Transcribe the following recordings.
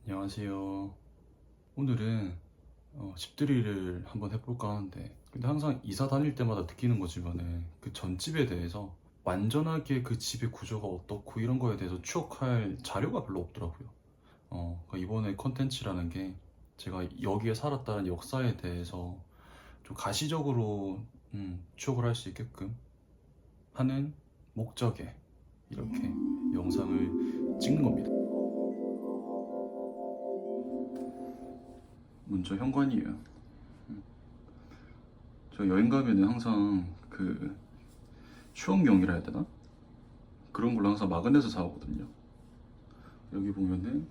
안녕하세요. 오늘은 집들이를 한번 해볼까 하는데, 근데 항상 이사 다닐 때마다 느끼는 거지만은 그 전집에 대해서 완전하게 그 집의 구조가 어떻고 이런 거에 대해서 추억할 자료가 별로 없더라고요. 그러니까 이번에 컨텐츠라는 게 제가 여기에 살았다는 역사에 대해서 좀 가시적으로 추억을 할 수 있게끔 하는 목적에 이렇게 영상을 찍는 겁니다. 먼저 현관이에요. 저 여행 가면은 항상 그 추억용이라 해야 되나? 그런 걸로 항상 마그넷을 사오거든요. 여기 보면은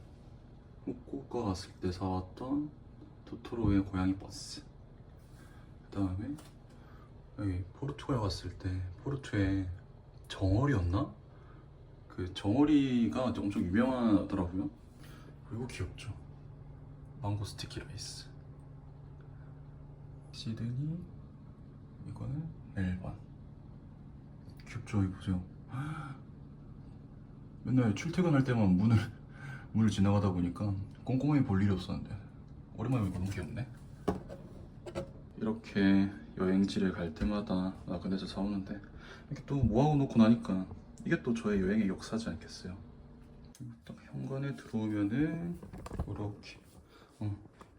후쿠오카 갔을 때 사왔던 토토로의 고양이 버스. 그 다음에 여기 포르투갈 갔을 때 포르투에 정어리였나? 그 정어리가 엄청 유명하더라고요. 그리고 귀엽죠. 망고 스티키 라이스. 시드니, 이거는 멜번. 귀엽죠? 이거 보세요. 맨날 출퇴근할 때만 문을 지나가다 보니까 꼼꼼하게 볼 일이 없었는데 오랜만에 보니까 너무 귀엽네. 이렇게 여행지를 갈 때마다 마그넷을 사오는데 이렇게 또 모아놓고 나니까 이게 또 저의 여행의 역사지 않겠어요. 딱 현관에 들어오면은 이렇게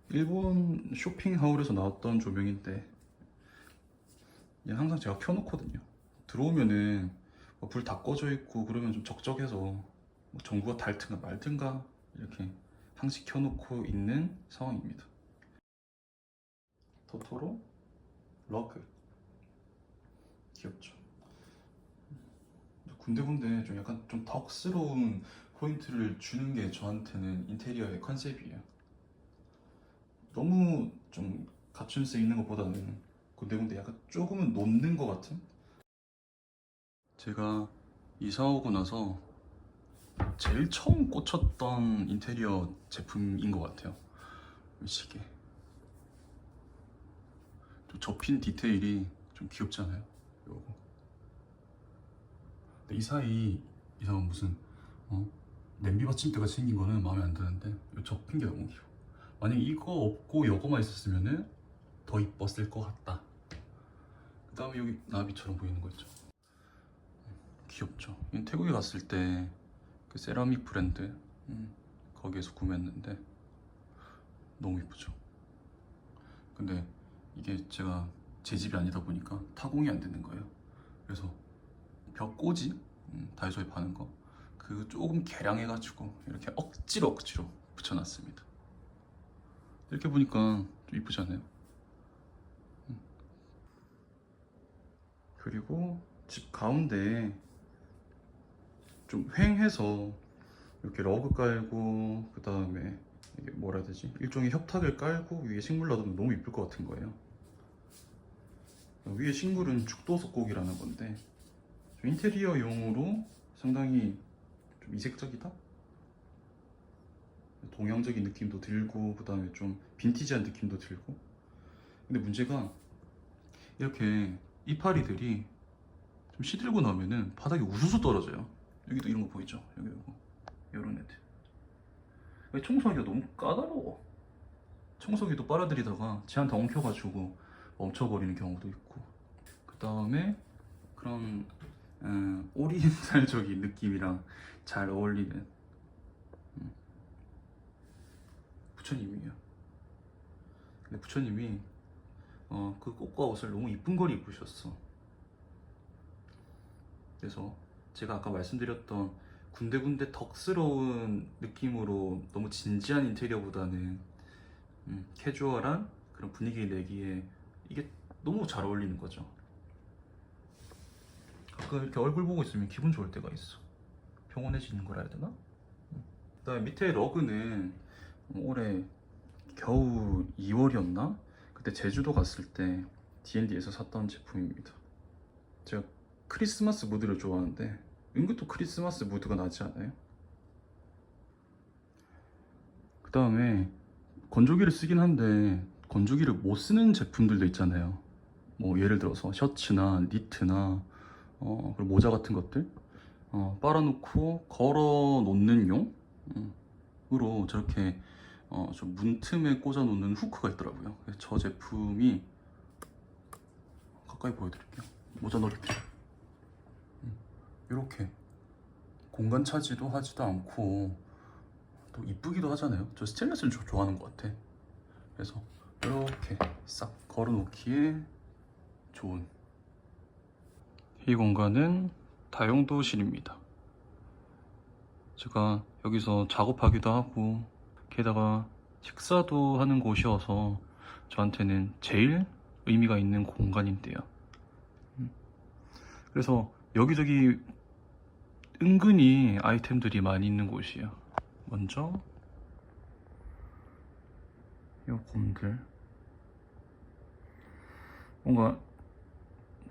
일본 쇼핑하울에서 나왔던 조명인데 얘는 항상 제가 켜놓거든요. 들어오면은 불 다 꺼져 있고 그러면 좀 적적해서 전구가 닳든가 말든가 이렇게 항시 켜놓고 있는 상황입니다. 토토로 러그 귀엽죠. 군데군데 좀 약간 좀 덕스러운 포인트를 주는 게 저한테는 인테리어의 컨셉이에요. 너무 좀 갖춤새 있는 것보다는 군데군데 약간 조금은 놓는 것 같은? 제가 이사 오고 나서 제일 처음 꽂혔던 인테리어 제품인 것 같아요. 이 시계. 좀 접힌 디테일이 좀 귀엽지 않아요? 요거. 근데 이 사이 이상한 무슨 냄비 받침대가 생긴 거는 마음에 안 드는데 이 접힌 게 너무 귀여워. 만약 이거 없고 이거만 있었으면은 더 이뻤을 것 같다. 그 다음에 여기 나비처럼 보이는 거 있죠. 귀엽죠. 태국에 갔을 때 그 세라믹 브랜드 거기에서 구매했는데 너무 이쁘죠. 근데 이게 제가 제 집이 아니다 보니까 타공이 안 되는 거예요. 그래서 벽꽂이 다이소에 파는 거 그거 조금 개량해가지고 이렇게 억지로 붙여놨습니다. 이렇게 보니까 좀 이쁘지 않아요? 그리고 집 가운데에 좀 휑해서 이렇게 러그 깔고 그 다음에 이게 뭐라 해야 되지? 일종의 협탁을 깔고 위에 식물 놔두면 너무 이쁠 것 같은 거예요. 위에 식물은 죽도석곡이라는 건데 좀 인테리어용으로 상당히 좀 이색적이다? 동양적인 느낌도 들고 그 다음에 좀 빈티지한 느낌도 들고. 근데 문제가 이렇게 이파리들이 좀 시들고 나면은 바닥에 우수수 떨어져요. 여기도 이런 거 보이죠? 여기 이거 이런 애들. 청소하기가 너무 까다로워. 청소기도 빨아들이다가 제한 다 엉켜가지고 멈춰버리는 경우도 있고. 그 다음에 그런 오리엔탈적인 느낌이랑 잘 어울리는 부처님이에요. 근데 부처님이 그 꽃과 옷을 너무 이쁜 걸 입으셨어. 그래서 제가 아까 말씀드렸던 군데군데 덕스러운 느낌으로 너무 진지한 인테리어보다는 캐주얼한 그런 분위기 내기에 이게 너무 잘 어울리는 거죠. 가끔 이렇게 얼굴 보고 있으면 기분 좋을 때가 있어. 평온해지는 거라 해야 되나? 그 다음에 밑에 러그는 올해 겨우 2월이었나? 그때 제주도 갔을 때 D&D에서 샀던 제품입니다. 제가 크리스마스 무드를 좋아하는데 은근 또 크리스마스 무드가 나지 않아요? 그 다음에 건조기를 쓰긴 한데 건조기를 못 쓰는 제품들도 있잖아요. 뭐 예를 들어서 셔츠나 니트나 그리고 모자 같은 것들 빨아놓고 걸어 놓는 용? 저렇게 좀 문틈에 꽂아 놓는 후크가 있더라고요. 그래서 저 제품이 가까이 보여드릴게요. 모자 넣을게요. 이렇게 공간 차지도 하지도 않고 또 이쁘기도 하잖아요. 저 스테인리스를 좋아하는 것 같아. 그래서 이렇게 싹 걸어놓기에 좋은 이 공간은 다용도실입니다. 제가 여기서 작업하기도 하고 게다가 식사도 하는 곳이어서 저한테는 제일 의미가 있는 공간인데요. 그래서 여기저기 은근히 아이템들이 많이 있는 곳이에요. 먼저 이 곰들 뭔가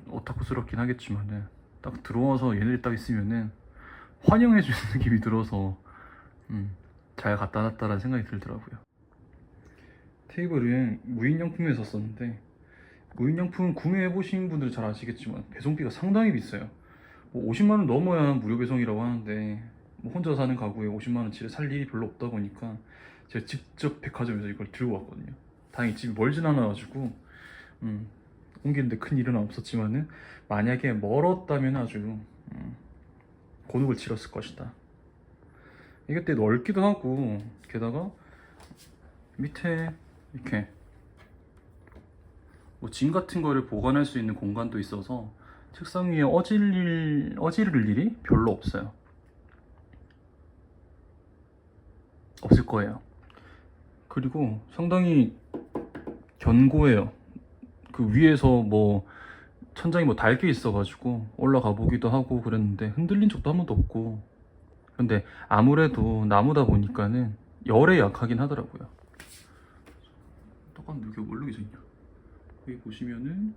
오타쿠스럽긴 하겠지만은 딱 들어와서 얘네들 딱 있으면은 환영해주는 느낌이 들어서 잘 갖다 놨다라는 생각이 들더라고요. 테이블은 무인양품에서 썼는데 무인양품 구매해보신 분들은 잘 아시겠지만 배송비가 상당히 비싸요. 뭐 50만원 넘어야 무료 배송이라고 하는데 뭐 혼자 사는 가구에 50만원치를 살 일이 별로 없다 보니까 제가 직접 백화점에서 이걸 들고 왔거든요. 다행히 집이 멀진 않아가지고 옮기는데 큰 일은 없었지만은 만약에 멀었다면 아주 곤혹을 치렀을 것이다. 이게 또 넓기도 하고 게다가 밑에 이렇게 뭐 짐 같은 거를 보관할 수 있는 공간도 있어서 책상 위에 어지를 일이 별로 없어요. 없을 거예요. 그리고 상당히 견고해요. 그 위에서 뭐 천장이 뭐 닳게 있어가지고 올라가 보기도 하고 그랬는데 흔들린 적도 한 번도 없고. 근데 아무래도 나무다 보니까는 열에 약하긴 하더라고요. 잠깐 여기 뭘로 있냐? 여기 보시면은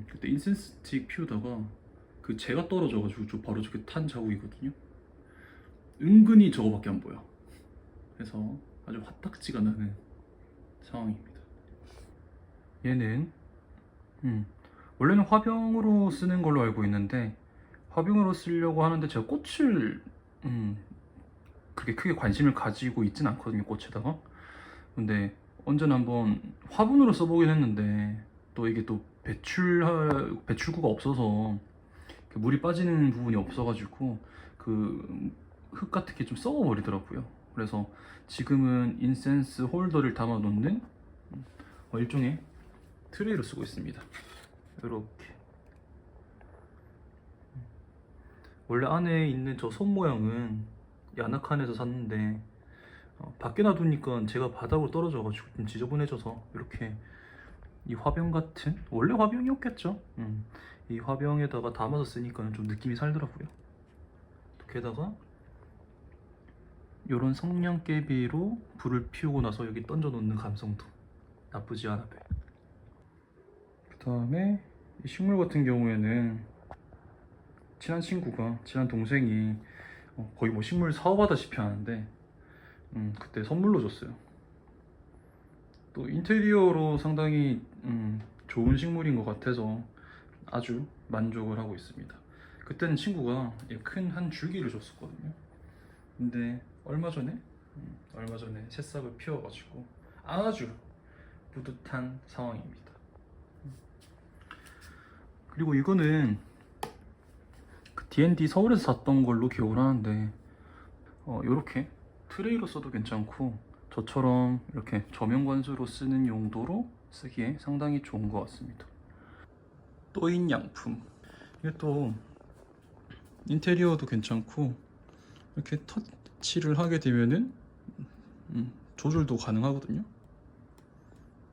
그때 인센스 스틱 피우다가 그 재가 떨어져가지고 저 바로 저렇게 탄 자국이거든요. 은근히 저거밖에 안 보여. 그래서 아주 화딱지가 나는 상황입니다. 얘는 원래는 화병으로 쓰는 걸로 알고 있는데 화병으로 쓰려고 하는데 제가 꽃을 그렇게 크게 관심을 가지고 있진 않거든요, 꽃에다가. 근데 언제나 한번 화분으로 써보긴 했는데 또 이게 또 배출구가 없어서 물이 빠지는 부분이 없어가지고 그 흙 같은 게 좀 썩어버리더라고요. 그래서 지금은 인센스 홀더를 담아놓는 일종의 트레이로 쓰고 있습니다. 이렇게 원래 안에 있는 저 손 모양은 야나칸에서 샀는데 밖에 놔두니까 제가 바닥으로 떨어져가지고 좀 지저분해져서 이렇게 이 화병 같은, 원래 화병이었겠죠. 이 화병에다가 담아서 쓰니까 좀 느낌이 살더라고요. 게다가 이런 성냥개비로 불을 피우고 나서 여기 던져 놓는 감성도 나쁘지 않아 보여요. 그 다음에 이 식물 같은 경우에는 친한 동생이 거의 뭐 식물 사업하다시피 하는데 그때 선물로 줬어요. 또 인테리어로 상당히 좋은 식물인 것 같아서 아주 만족을 하고 있습니다. 그때는 친구가 큰 한 줄기를 줬었거든요. 근데 얼마 전에 새싹을 피워가지고 아주 뿌듯한 상황입니다. 그리고 이거는 그 D&D 서울에서 샀던 걸로 기억을 하는데 이렇게 트레이로 써도 괜찮고 저처럼 이렇게 저면관수로 쓰는 용도로 쓰기에 상당히 좋은 것 같습니다. 또인 양품, 이게 또 인테리어도 괜찮고 이렇게 터치를 하게 되면은 조절도 가능하거든요.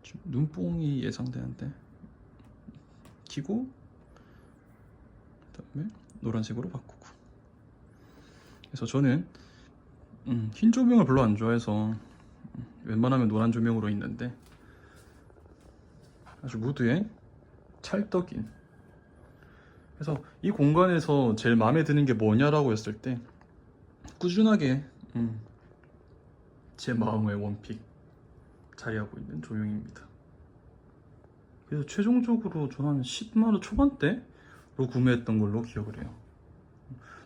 지금 눈뽕이 예상되는데 키고 그다음에 노란색으로 바꾸고. 그래서 저는 흰 조명을 별로 안 좋아해서 웬만하면 노란 조명으로 있는데 아주 무드에 찰떡인. 그래서 이 공간에서 제일 마음에 드는 게 뭐냐라고 했을 때 꾸준하게 제 마음의 원픽 자리하고 있는 조명입니다. 그래서 최종적으로 저 한 10만원 초반대로 구매했던 걸로 기억을 해요.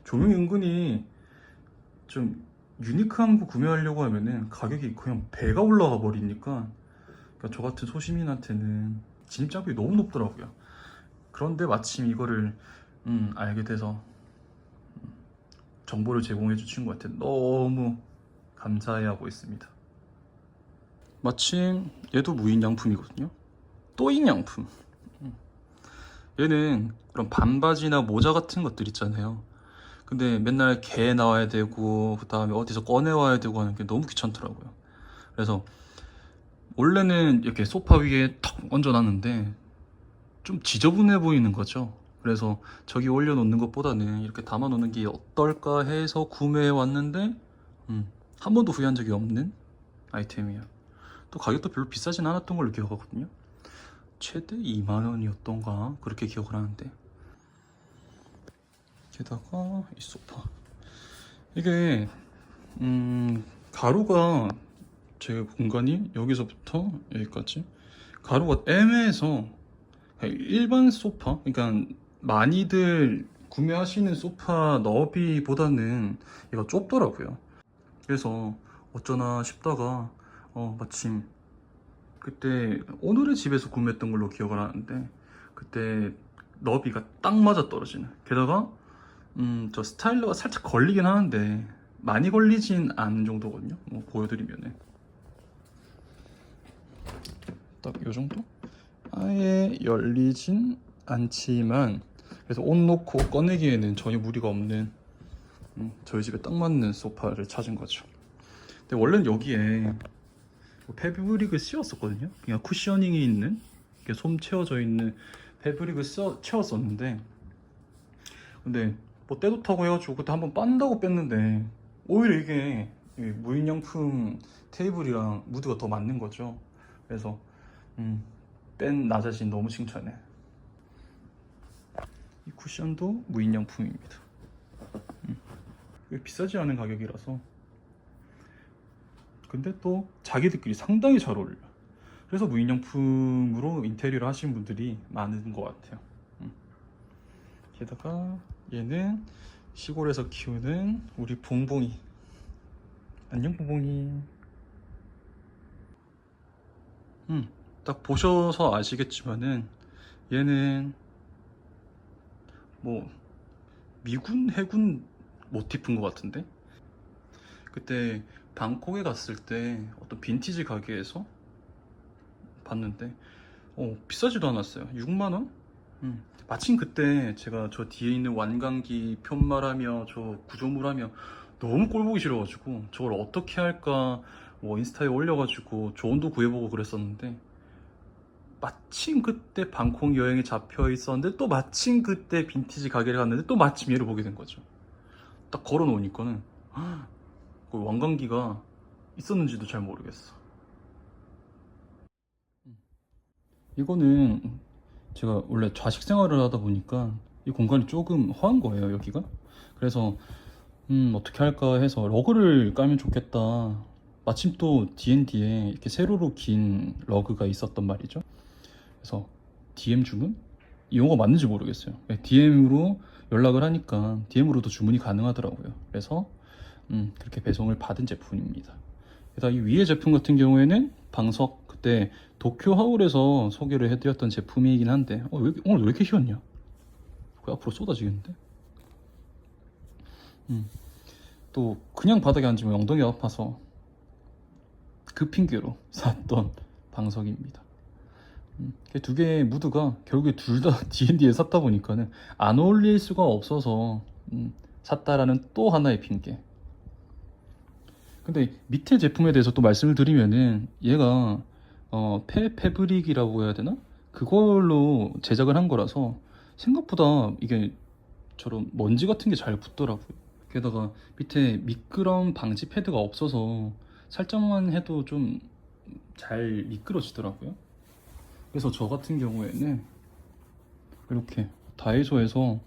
조명이 은근히 좀 유니크한 거 구매하려고 하면은 가격이 그냥 배가 올라가 버리니까, 그러니까 저 같은 소시민한테는 진입장벽이 너무 높더라고요. 그런데 마침 이거를 알게 돼서 정보를 제공해 준 친구한테 너무 감사해하고 있습니다. 마침 얘도 무인양품이거든요. 또잉양품. 얘는 그런 반바지나 모자 같은 것들 있잖아요. 근데 맨날 개 나와야 되고 그 다음에 어디서 꺼내와야 되고 하는 게 너무 귀찮더라고요. 그래서 원래는 이렇게 소파 위에 턱 얹어놨는데 좀 지저분해 보이는 거죠. 그래서 저기 올려놓는 것보다는 이렇게 담아놓는 게 어떨까 해서 구매해 왔는데 한 번도 후회한 적이 없는 아이템이에요. 또 가격도 별로 비싸진 않았던 걸로 기억하거든요. 최대 2만 원이었던가 그렇게 기억을 하는데, 게다가 이 소파 이게 가로가, 제 공간이 여기서부터 여기까지 가로가 애매해서 일반 소파, 그러니까 많이들 구매하시는 소파 너비보다는 얘가 좁더라고요. 그래서 어쩌나 싶다가 마침 그때 오늘의 집에서 구매했던 걸로 기억을 하는데, 그때 너비가 딱 맞아 떨어지는, 게다가 저 스타일러가 살짝 걸리긴 하는데 많이 걸리진 않은 정도거든요. 보여드리면은 딱 요 정도? 아예 열리진 않지만, 그래서 옷 놓고 꺼내기에는 전혀 무리가 없는 저희 집에 딱 맞는 소파를 찾은 거죠. 근데 원래는 여기에 패브릭을 씌웠었거든요. 그냥 쿠셔닝이 있는, 이렇게 솜 채워져 있는 패브릭을 채웠었는데, 근데 뭐 때도 타고 해가지고 그때 한번 빤다고 뺐는데 오히려 이게 무인양품 테이블이랑 무드가 더 맞는 거죠. 그래서 뺀 나 자신 너무 칭찬해. 이 쿠션도 무인양품입니다. 비싸지 않은 가격이라서. 근데 또 자기들끼리 상당히 잘 어울려. 그래서 무인양품으로 인테리어를 하시는 분들이 많은 것 같아요. 게다가 얘는 시골에서 키우는 우리 봉봉이. 안녕 봉봉이. 딱 보셔서 아시겠지만은 얘는 뭐 미군 해군 모티프인 것 같은데, 그때 방콕에 갔을 때 어떤 빈티지 가게에서 봤는데 비싸지도 않았어요. 6만 원? 마침 그때 제가 저 뒤에 있는 완강기 편말하며 저 구조물하며 너무 꼴 보기 싫어가지고 저걸 어떻게 할까 뭐 인스타에 올려가지고 조언도 구해보고 그랬었는데, 마침 그때 방콕 여행에 잡혀 있었는데 또 마침 그때 빈티지 가게를 갔는데 또 마침 얘를 보게 된 거죠. 딱 걸어 놓으니까는 그 완강기가 있었는지도 잘 모르겠어. 이거는 제가 원래 좌식 생활을 하다 보니까 이 공간이 조금 허한 거예요, 여기가. 그래서 어떻게 할까 해서 러그를 깔면 좋겠다. 마침 또 D&D에 이렇게 세로로 긴 러그가 있었단 말이죠. 그래서 DM 주문? 이 용어가 맞는지 모르겠어요. DM으로 연락을 하니까 DM으로도 주문이 가능하더라고요. 그래서 그렇게 배송을 받은 제품입니다. 게다가 이 위에 제품 같은 경우에는 방석, 그때 도쿄 하울에서 소개를 해드렸던 제품이긴 한데 오늘 왜 이렇게 휘었냐? 그 앞으로 쏟아지겠는데? 또 그냥 바닥에 앉으면 엉덩이가 아파서 그 핑계로 샀던 방석입니다. 두 개의 무드가 결국에 둘 다 D&D에 샀다 보니까는 안 어울릴 수가 없어서 샀다라는 또 하나의 핑계. 근데 밑에 제품에 대해서 또 말씀을 드리면은 얘가 패브릭이라고 해야 되나? 그걸로 제작을 한 거라서 생각보다 이게 저런 먼지 같은 게 잘 붙더라고요. 게다가 밑에 미끄럼 방지 패드가 없어서 살짝만 해도 좀 잘 미끄러지더라고요. 그래서 저 같은 경우에는 이렇게 다이소에서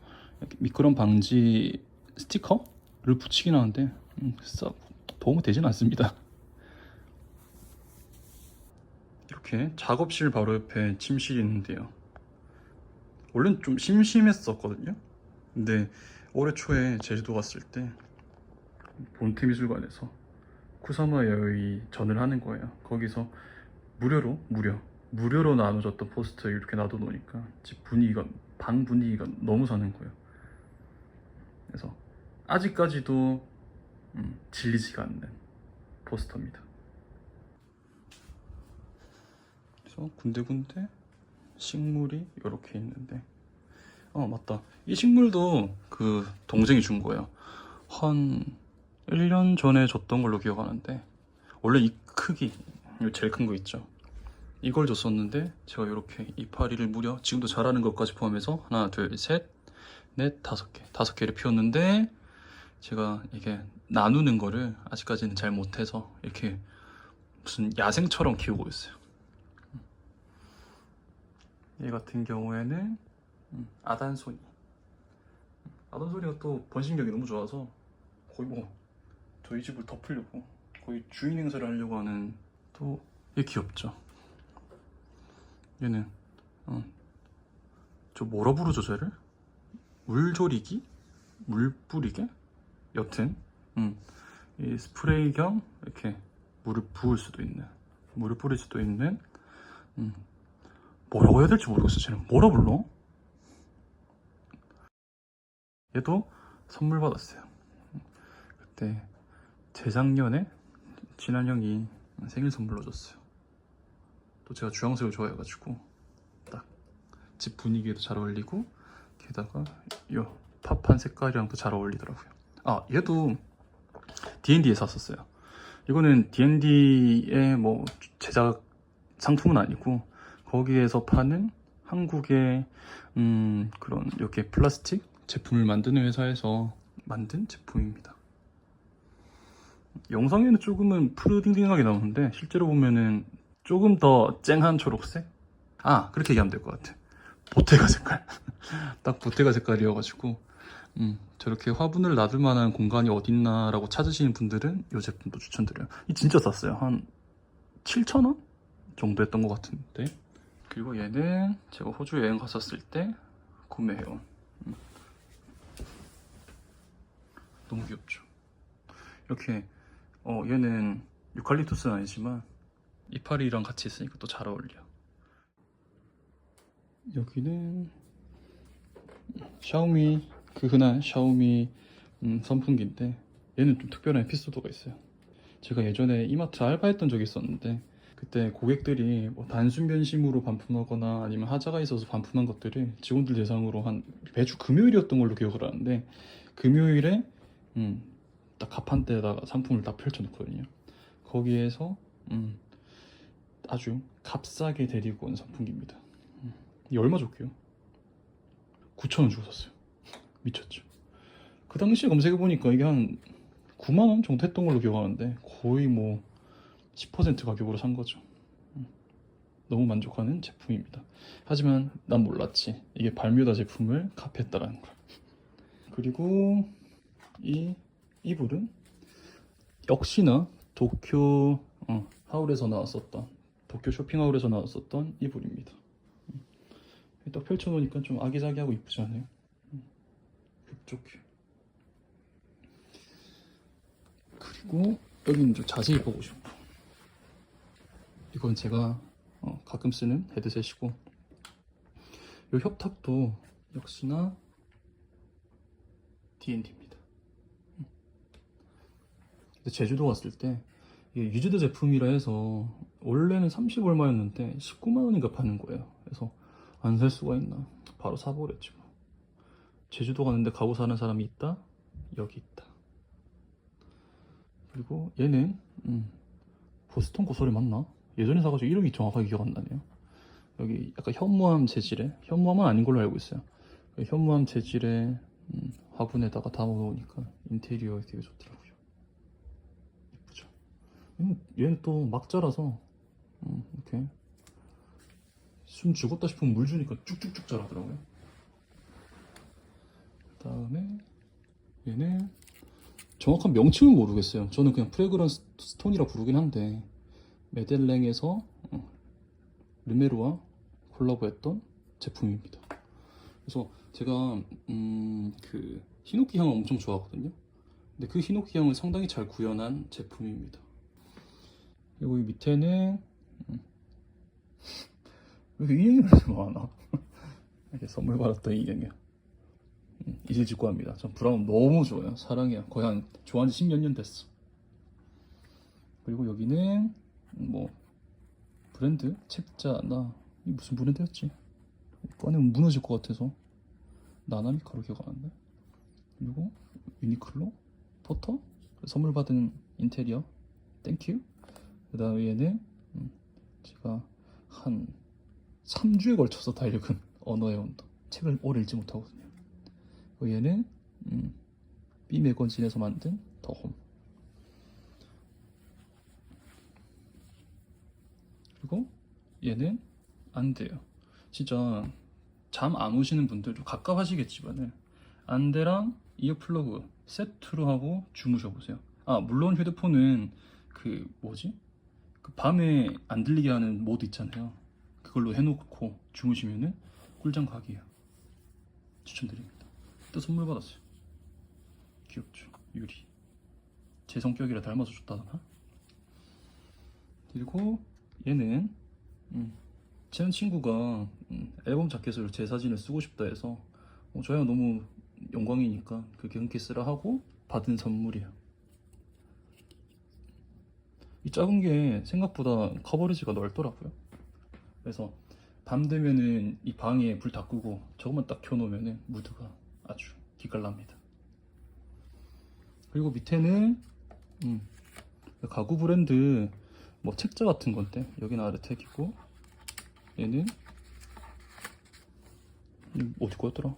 미끄럼 방지 스티커를 붙이긴 하는데 썩 도움이 되진 않습니다. 이렇게 작업실 바로 옆에 침실이 있는데요. 원래는 좀 심심했었거든요. 근데 올해 초에 제주도 갔을 때 본태미술관에서 쿠사마 야의 전을 하는 거예요. 거기서 무료로 나눠줬던 포스터 이렇게 놔둬놓으니까 집 분위기가, 방 분위기가 너무 사는 거예요. 그래서 아직까지도 질리지가 않는 포스터입니다. 그래서 군데군데 식물이 이렇게 있는데, 맞다, 이 식물도 그 동생이 준 거예요. 한 1년 전에 줬던 걸로 기억하는데, 원래 이 크기, 이 제일 큰 거 있죠, 이걸 줬었는데 제가 이렇게 이파리를 무려 지금도 자라는 것까지 포함해서 하나, 둘, 셋, 넷, 다섯 개를 피웠는데, 제가 이게 나누는 거를 아직까지는 잘 못해서 이렇게 무슨 야생처럼 키우고 있어요. 얘 같은 경우에는 아단소니. 아단소니가 또 번식력이 너무 좋아서 거의 뭐 저희 집을 덮으려고 거의 주인 행세를 하려고 하는, 또 얘 귀엽죠. 얘는 저 뭐라 부르죠 쟤를? 물조리기? 물뿌리개? 여튼 이 스프레이 겸 이렇게 물을 뿌릴 수도 있는 뭐라고 해야 될지 모르겠어. 쟤는 뭐라 불러? 얘도 선물 받았어요. 그때 재작년에 친한 형이 생일 선물로 줬어요. 또 제가 주황색을 좋아해가지고 딱 집 분위기에도 잘 어울리고, 게다가 이 팝한 색깔이랑도 잘 어울리더라고요. 얘도 D&D에서 샀었어요. 이거는 D&D의 뭐 제작 상품은 아니고 거기에서 파는 한국의 그런 이렇게 플라스틱 제품을 만드는 회사에서 만든 제품입니다. 영상에는 조금은 푸르딩딩하게 나오는데 실제로 보면은 조금 더 쨍한 초록색? 그렇게 얘기하면 될 것 같아. 보테가 색깔. 딱 보테가 색깔이어가지고 저렇게 화분을 놔둘 만한 공간이 어딨나 라고 찾으시는 분들은 이 제품도 추천드려요. 이 진짜 쌌어요. 한 7,000원 정도 했던 것 같은데. 그리고 얘는 제가 호주 여행 갔었을 때 구매해온, 너무 귀엽죠. 이렇게 얘는 유칼립투스는 아니지만 이파리랑 같이 있으니까 또 잘 어울려. 여기는 샤오미, 그 흔한 샤오미 선풍기인데, 얘는 좀 특별한 에피소드가 있어요. 제가 예전에 이마트 알바했던 적이 있었는데, 그때 고객들이 뭐 단순 변심으로 반품하거나 아니면 하자가 있어서 반품한 것들을 직원들 대상으로 한 매주 금요일이었던 걸로 기억을 하는데, 금요일에 딱 가판대에다가 상품을 다 펼쳐놓거든요. 거기에서 아주 값싸게 데리고 온 선풍기입니다. 이게 얼마 줬게요? 9,000원 주고 샀어요. 미쳤죠. 그 당시에 검색해보니까 이게 한 9만원 정도 했던 걸로 기억하는데 거의 뭐 10% 가격으로 산 거죠. 너무 만족하는 제품입니다. 하지만 난 몰랐지, 이게 발뮤다 제품을 카피했다라는 걸. 그리고 이 이불은 역시나 도쿄 하울에서 나왔었던, 도쿄 쇼핑하울에서 나왔었던 이불입니다. 딱 펼쳐놓으니까 좀 아기자기하고 이쁘지 않아요? 흡족해. 그리고 여기는 좀 자세히 보고 싶어. 이건 제가 가끔 쓰는 헤드셋이고, 이 협탁도 역시나 D&D입니다. 제주도 갔을 때 이게 유즈드 제품이라 해서 원래는 30얼마였는데 19만원인가 파는 거예요. 그래서 안 살 수가 있나, 바로 사버렸지 뭐. 제주도 가는데 가구 사는 사람이 있다? 여기 있다. 그리고 얘는 보스턴 고소리 맞나? 예전에 사가지고 이름이 정확하게 기억 안 나네요. 여기 약간 현무암 재질의, 현무암은 아닌 걸로 알고 있어요. 현무암 재질의 화분에다가 담아놓으니까 인테리어에 되게 좋더라고요. 예쁘죠? 얘는 또 막 자라서 이렇게 숨 죽었다 싶으면 물 주니까 쭉쭉쭉 자라더라고요. 그 다음에 얘는 정확한 명칭은 모르겠어요. 저는 그냥 프레그런스 스톤이라 부르긴 한데, 메델랭에서 르메르와 콜라보했던 제품입니다. 그래서 제가 그 히노키 향을 엄청 좋아하거든요. 근데 그 히노키향을 상당히 잘 구현한 제품입니다. 그리고 이 밑에는 왜 이렇게 인형이 이렇게 많아? 이렇게 선물 받았던 인형이야. 이실직고합니다. 전 브라운 너무 좋아요. 사랑해요. 거의 한 좋아한 지 10몇 년 됐어. 그리고 여기는 뭐 브랜드 책자나 이 무슨 브랜드였지? 꺼내면 무너질 것 같아서 나나미카로 기억하는데. 그리고 유니클로 포터 선물 받은 인테리어 땡큐. 그 다음에 얘는 제가 한 3주에 걸쳐서 다 읽은 언어의 온도. 책을 오래 읽지 못하거든요. 얘는 B 매거진에서 만든 더홈. 그리고 얘는 안 돼요. 진짜 잠 안 오시는 분들 좀 갑갑하시겠지만은 안대랑 이어 플러그 세트로 하고 주무셔 보세요. 아 물론 휴대폰은 그 뭐지? 그 밤에 안 들리게 하는 모드 있잖아요. 그걸로 해놓고 주무시면은 꿀잠 각이에요. 추천드립니다. 또 선물 받았어요. 귀엽죠? 유리. 제 성격이라 닮아서 좋다더나. 그리고 얘는 제 친구가 앨범 자켓으로 제 사진을 쓰고 싶다 해서 저야 너무 영광이니까 그렇게 흔쾌 쓰라 하고 받은 선물이에요. 이 작은 게 생각보다 커버리지가 넓더라고요. 그래서 밤 되면은 이 방에 불 다 끄고 저것만 딱 켜놓으면은 무드가 아주 기깔납니다. 그리고 밑에는 가구 브랜드 뭐 책자 같은 건데 여기는 아르텍이고 얘는 어디 거였더라?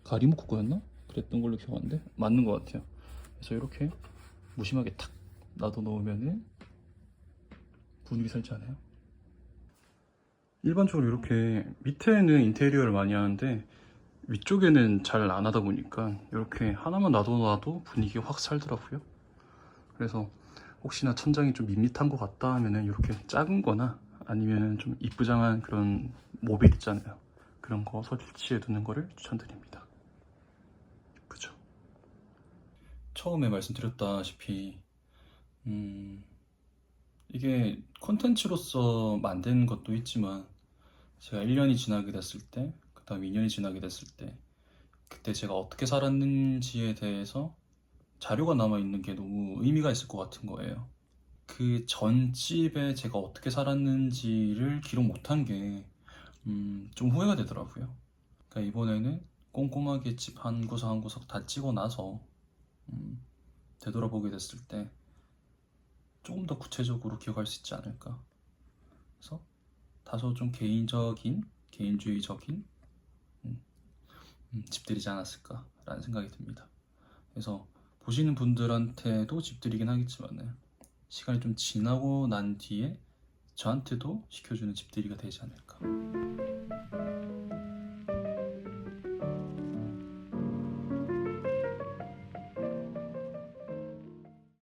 가리모코 거였나? 그랬던 걸로 기억하는데 맞는 것 같아요. 그래서 이렇게 무심하게 탁 놔둬 놓으면은 분위기 살지 않아요? 일반적으로 이렇게 밑에는 인테리어를 많이 하는데 위쪽에는 잘 안 하다 보니까 이렇게 하나만 놔둬 분위기가 확 살더라고요. 그래서 혹시나 천장이 좀 밋밋한 것 같다 하면은 이렇게 작은 거나 아니면 좀 이쁘장한 그런 모빌 있잖아요. 그런 거 설치해 두는 거를 추천드립니다. 그죠? 처음에 말씀드렸다시피 이게 콘텐츠로서 만든 것도 있지만 제가 1년이 지나게 됐을 때, 그 다음 2년이 지나게 됐을 때 그때 제가 어떻게 살았는지에 대해서 자료가 남아있는 게 너무 의미가 있을 것 같은 거예요. 그 전집에 제가 어떻게 살았는지를 기록 못한 게 좀 후회가 되더라고요. 그러니까 이번에는 꼼꼼하게 집 한 구석 한 구석 다 찍어 놔서 되돌아보게 됐을 때 조금 더 구체적으로 기억할 수 있지 않을까. 그래서 다소 좀 개인주의적인 집들이지 않았을까라는 생각이 듭니다. 그래서 보시는 분들한테도 집들이긴 하겠지만 시간이 좀 지나고 난 뒤에 저한테도 시켜주는 집들이가 되지 않을까.